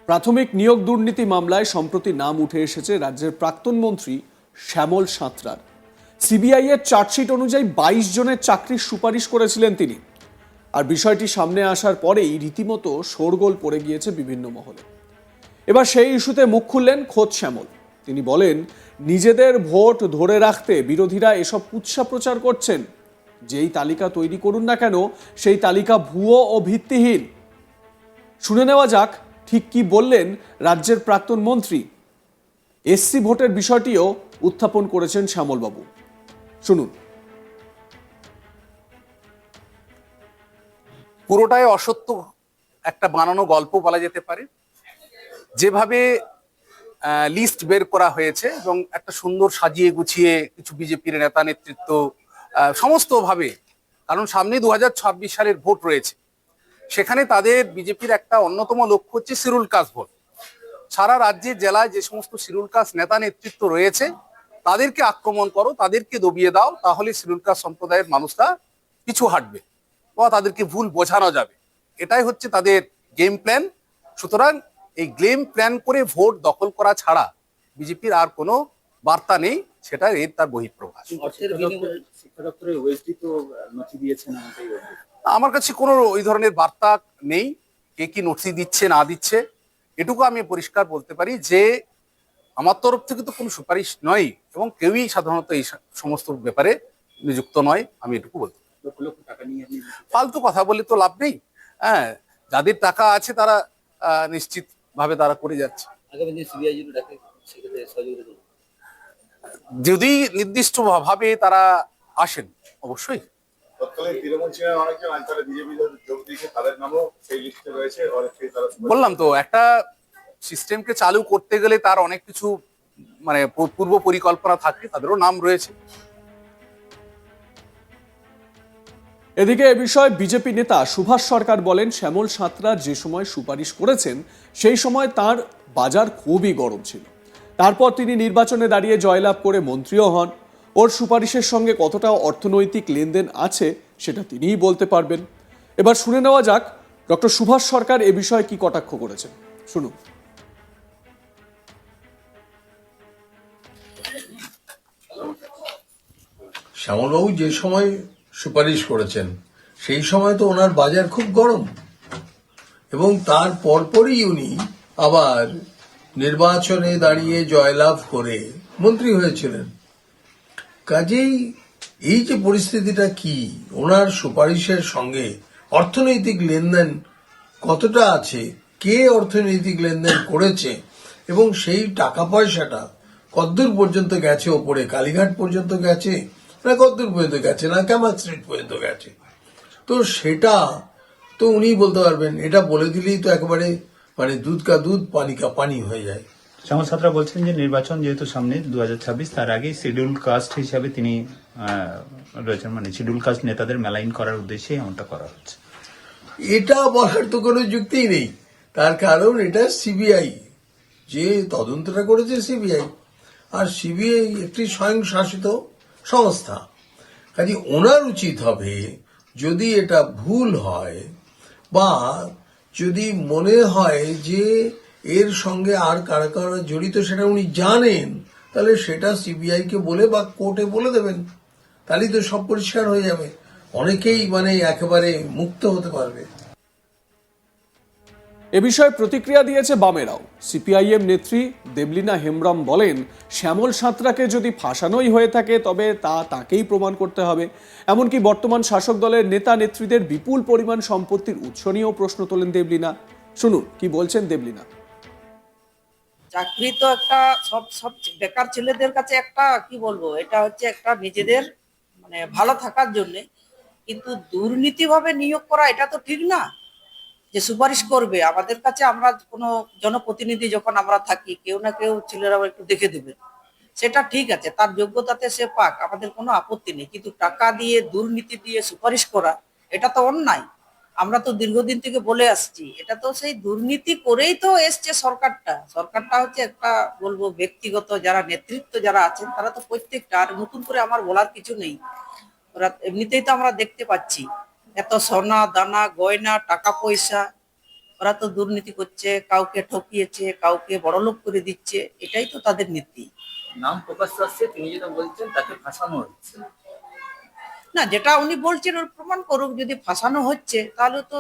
প্রাথমিক নিয়োগ দুর্নীতি মামলায় সম্প্রতি নাম উঠে এসেছে রাজ্যের প্রাক্তন মন্ত্রী শ্যামল সাঁতরার। সিবিআই এর চার্জশিট অনুযায়ী 22 জনের চাকরির সুপারিশ করেছিলেন তিনি। আর বিষয়টি সামনে আসার পরেই রীতিমতো শোরগোল পড়ে গিয়েছে বিভিন্ন মহলে। এবার সেই ইস্যুতে মুখ খুললেন খোদ শ্যামল। তিনি বলেন, নিজেদের ভোট ধরে রাখতে বিরোধীরা এসব কুৎসা প্রচার করছেন। যেই তালিকা তৈরি করুন না কেন, সেই তালিকা ভুয়ো ও ভিত্তিহীন। শুনে নেওয়া যাক ঠিক কি বললেন রাজ্যের প্রাক্তন মন্ত্রী। এসসি ভোটের বিষয়টিও উত্থাপন করেছেন শ্যামলবাবু। শুনুন। পুরোটাই অসত্য একটা বানানো গল্প বলা যেতে পারে। যেভাবে লিস্ট বের করা হয়েছে এবং একটা সুন্দর সাজিয়ে গুছিয়ে কিছু বিজেপির নেতা নেতৃত্ব সমস্তভাবে, কারণ সামনে 2026 সালের ভোট রয়েছে, সেখানে তাদের বিজেপির একটা অন্যতম লক্ষ্য হচ্ছে শিডিউল কাস্ট ভোট। সারা রাজ্যের জেলায় যে সমস্ত শিডিউল কাস্ট নেতা নেতৃত্ব রয়েছে তাদেরকে আক্রমণ করো, তাদেরকে দবিয়ে দাও, তাহলে শিডিউল কাস্ট সম্প্রদায়ের মানুষরা পিছু হাঁটবে বা তাদেরকে ভুল বোঝানো যাবে। এটাই হচ্ছে তাদের গেম প্ল্যান। সুতরাং এই গেম প্ল্যান করে ভোট দখল করা ছাড়া বিজেপির আর কোনো বার্তা নেই, সেটা এর তার বহিঃপ্রকাশ। আমার কাছে কোনো ওই ধরনের বার্তা নেই। কে কি নথি দিচ্ছে না দিচ্ছে, এটুকু আমি পরিষ্কার বলতে পারি যে আমার তরফ থেকে তো কোনো সুপারিশ নয় এবং কেউই সাধারণত এই সমস্ত ব্যাপারে নিযুক্ত নয়। আমি এটুকু বলতে ফালতু কথা বলে তো লাভ নেই। হ্যাঁ, যাদের টাকা আছে তারা নিশ্চিত ভাবে তারা করে যাচ্ছে। যদি নির্দিষ্ট ভাবে তারা আসেন অবশ্যই। বললাম তো, একটা সিস্টেমকে চালু করতে গেলে তার অনেক কিছু মানে পূর্ব পরিকল্পনা থাকে, তাদেরও নাম রয়েছে। এদিকে এ বিষয়ে বিজেপি নেতা সুভাষ সরকার বলেন, শ্যামল সাঁতরা যে সময় সুপারিশ করেছেন সেই সময় তার বাজার খুবই গরম ছিল। তারপর তিনি নির্বাচনে দাঁড়িয়ে জয়লাভ করে মন্ত্রীও হন। ওর সুপারিশের সঙ্গে কতটা অর্থনৈতিক লেনদেন আছে সেটা তিনিই বলতে পারবেন। এবার শুনে নেওয়া যাক ডক্টর সুভাষ সরকার এ বিষয়ে কি কটাক্ষ করেছেন। শুনুন। শ্যামলবাবু যে সময় সুপারিশ করেছেন সেই সময় তো ওনার বাজার খুব গরম, এবং তার পরপরই উনি আবার নির্বাচনে দাঁড়িয়ে জয়লাভ করে মন্ত্রী হয়েছিলেন। কাজেই এই যে পরিস্থিতিটা, কি ওনার সুপারিশের সঙ্গে অর্থনৈতিক লেনদেন কতটা আছে, কে অর্থনৈতিক লেনদেন করেছে এবং সেই টাকা পয়সাটা কতদূর পর্যন্ত গেছে, ওপরে কালীঘাট পর্যন্ত গেছে না কতদূর পর্যন্ত গেছে, না কামাল স্ট্রিট পর্যন্ত গেছে, তো সেটা তো উনি বলতে পারবেন। এটা বলে দিলেই তো একেবারে মানে দুধ কা দুধ পানি কা পানি হয়ে যায়। শ্যামল সাঁতরা বলছেন যে নির্বাচন যেহেতু সামনে 2026, তার আগে শিডিউল কাস্ট হিসাবে তিনি রয়েছেন, মানে শিডিউল কাস্ট নেতাদের মেলাইন করার উদ্দেশ্যে এমনটা করা হচ্ছে। এটা বলার তো কোনো যুক্তিই নেই, তার কারণ এটা সিবিআই, যে তদন্তটা করেছে সিবিআই, আর সিবিআই একটি স্বয়ংশাসিত সংস্থা। কাজে ওনার উচিত হবে, যদি এটা ভুল হয় বা যদি মনে হয় যে এর সঙ্গে আর কারা কারা জড়িত সেটা উনি জানেন, তাহলে সেটা সিবিআই কে বলে বা কোর্টে বলে দেবেন, তাহলেই তো সব পরিষ্কার হয়ে যাবে, অনেকেই মানে একেবারে মুক্ত হতে পারবে। এ বিষয়ে প্রতিক্রিয়া দিয়েছে বামেরাও। সিপিআইএম নেত্রী দেবলীনা হেমব্রম বলেন, শ্যামল সাঁতরাকে যদি ফাঁসানোই হয়ে থাকে তবে তাকেই প্রমাণ করতে হবে। এমনকি বর্তমান শাসক দলের নেতা নেত্রীদের বিপুল পরিমাণ সম্পত্তির উৎস নিয়েও প্রশ্ন তোলেন দেবলীনা। শুনুন কি বলছেন দেবলীনা। চাকরি তো একটা সব বেকার ছেলেদের কাছে একটা কি বলবো, এটা হচ্ছে একটা নিজেদের মানে ভালো থাকার জন্য, কিন্তু দুর্নীতি ভাবে নিয়োগ করা এটা তো ঠিক না। যে সুপারিশ করবে আমাদের কাছে, আমরা কোনো জনপ্রতিনিধি যখন আমরা থাকি, কেউ না কেউ ছেলেরা একটু দেখে দেবে, সেটা ঠিক আছে, তার যোগ্যতাতে সে পাক, আমাদের কোনো আপত্তি নেই। কিন্তু টাকা দিয়ে দুর্নীতি দিয়ে সুপারিশ করা এটা তো অন্যায়। আমরা তো দীর্ঘদিন থেকে বলে আসছি, এটা তো সেই দুর্নীতি করেই তো এসছে সরকারটা হচ্ছে একটা বলবো ব্যক্তিগত যারা নেতৃত্ব যারা আছেন তারা তো প্রত্যেকটা, আর নতুন করে আমার বলার কিছু নেই। ওরা এমনিতেই তো আমরা দেখতে পাচ্ছি এত সোনা দানা গয়না টাকা পয়সা, ওরা তো দুর্নীতি করছে, কাউকে ঠকিয়েছে, কাউকে বড়লোক করে দিচ্ছে, এটাই তো তাদের নীতি। নাম প্রকাশ আসছে, তিনি যেটা বলছেন তাকে ফাঁসানো হচ্ছে। না, যেটা উনি বলছেন ওর প্রমাণ করুক। যদি ফাঁসানো হচ্ছে তাহলে তো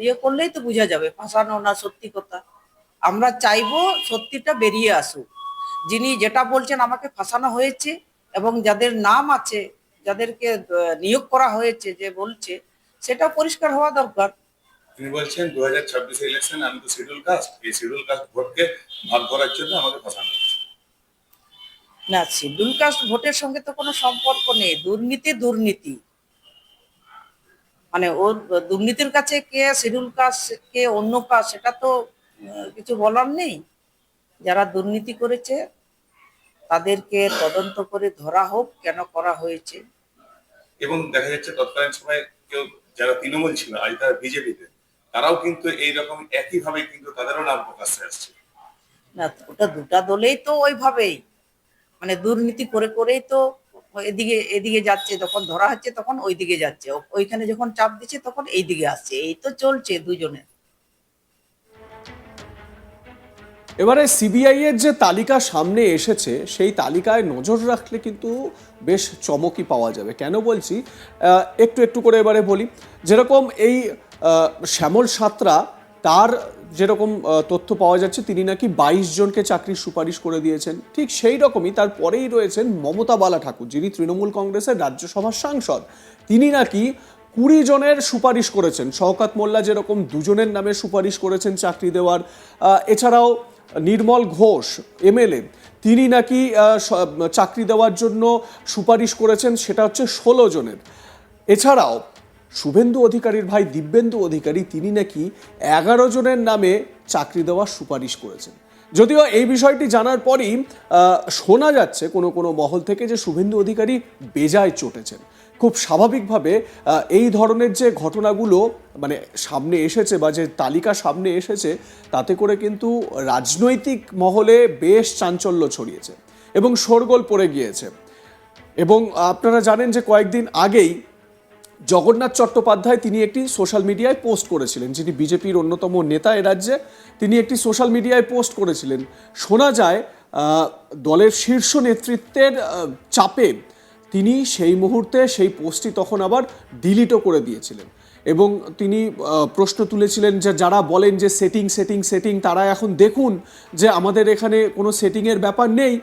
ইয়ে করলেই তো বোঝা যাবে ফাঁসানো না সত্যি কথা। আমরা চাইবো সত্যিটা বেরিয়ে আসুক। যিনি যেটা বলছেন আমাকে ফাঁসানো হয়েছে, এবং যাদের নাম আছে, যাদেরকে নিয়োগ করা হয়েছে, যে বলছে, সেটা পরিষ্কার হওয়া দরকার। তিনি বলছেন 2026 ইলেকশন আমি তো শিডিউল কাস্ট, এই শিডিউল কাস্ট ভোটকে ভাগ করার জন্য আমাকে ফাঁসানো হচ্ছে। না, শিডিউল কাস্ট ভোটের সঙ্গে তো কোনো সম্পর্ক নেই। দুর্নীতি দুর্নীতি, মানে ওর দুর্নীতির কাছে কে শিডিউল কাস্ট কে অন্য কাস্ট, সেটা তো কিছু বলার নেই। যারা দুর্নীতি করেছে তাদেরকে তদন্ত করে ধরা হোক, কেন করা হয়েছে। এবং দেখা যাচ্ছে তৎকালীন সময় কেউ যারা তৃণমূল ছিল আজ তারা বিজেপিতে, তারাও কিন্তু এইরকম একইভাবে কিন্তু তাদেরও নাম প্রকাশ্যে আসছে। না, ওটা দুটা দলেই তো ওইভাবেই, মানে দুর্নীতি করে করেই তো এদিকে এদিকে যাচ্ছে, যখন ধরা হচ্ছে তখন ওইদিকে যাচ্ছে, ওইখানে যখন চাপ দিচ্ছে তখন এইদিকে আসছে, এই তো চলছে দুজনের। এবারে সিবিআই এর যে তালিকা সামনে এসেছে সেই তালিকায় নজর রাখলে কিন্তু বেশ চমকই পাওয়া যাবে। কেন বলছি, একটু একটু করে এবারে বলি। যেরকম এই শ্যামল সাঁতরা, তার যেরকম তথ্য পাওয়া যাচ্ছে তিনি নাকি 22 জনকে চাকরির সুপারিশ করে দিয়েছেন, ঠিক সেই রকমই তারপরেই রয়েছেন মমতা বালা ঠাকুর, যিনি তৃণমূল কংগ্রেসের রাজ্যসভার সাংসদ। তিনি নাকি 20 জনের সুপারিশ করেছেন। শওকত মোল্লা যেরকম 2 জনের নামে সুপারিশ করেছেন চাকরি দেওয়ার, এছাড়াও নির্মল ঘোষ এমএলএ, তিনি নাকি চাকরি দেওয়ার জন্য সুপারিশ করেছেন, সেটা হচ্ছে 16 জনের। এছাড়াও শুভেন্দু অধিকারীর ভাই দিব্যেন্দু অধিকারী, তিনি নাকি 11 জনের নামে চাকরি দেওয়ার সুপারিশ করেছেন। যদিও এই বিষয়টি জানার পরই শোনা যাচ্ছে কোনো কোনো মহল থেকে যে শুভেন্দু অধিকারী বেজায় চটেছেন। খুব স্বাভাবিকভাবে এই ধরনের যে ঘটনাগুলো মানে সামনে এসেছে বা যে তালিকা সামনে এসেছে, তাতে করে কিন্তু রাজনৈতিক মহলে বেশ চাঞ্চল্য ছড়িয়েছে এবং শোরগোল পড়ে গিয়েছে। এবং আপনারা জানেন যে কয়েকদিন আগেই জগন্নাথ চট্টোপাধ্যায় তিনি একটি সোশ্যাল মিডিয়ায় পোস্ট করেছিলেন, যিনি বিজেপির অন্যতম নেতা এ রাজ্যে, তিনি একটি সোশ্যাল মিডিয়ায় পোস্ট করেছিলেন। শোনা যায় দলের শীর্ষ নেতৃত্বের চাপে তিনি সেই মুহূর্তে সেই পোস্টটি তখন আবার ডিলিটও করে দিয়েছিলেন। এবং তিনি প্রশ্ন তুলেছিলেন যে যারা বলেন যে সেটিং সেটিং সেটিং, তারা এখন দেখুন যে আমাদের এখানে কোনো সেটিংয়ের ব্যাপার নেই।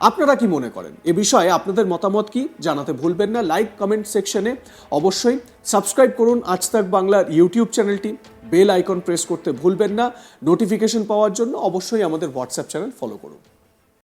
আপনারা কি মনে করেন এ বিষয়ে? আপনাদের মতামত কি জানাতে ভুলবেন না। লাইক কমেন্ট সেকশনে অবশ্যই সাবস্ক্রাইব করুন আজ তাক বাংলার ইউটিউব চ্যানেলটি, বেল আইকন প্রেস করতে ভুলবেন না। নোটিফিকেশন পাওয়ার জন্য অবশ্যই আমাদের হোয়াটসঅ্যাপ চ্যানেল ফলো করুন।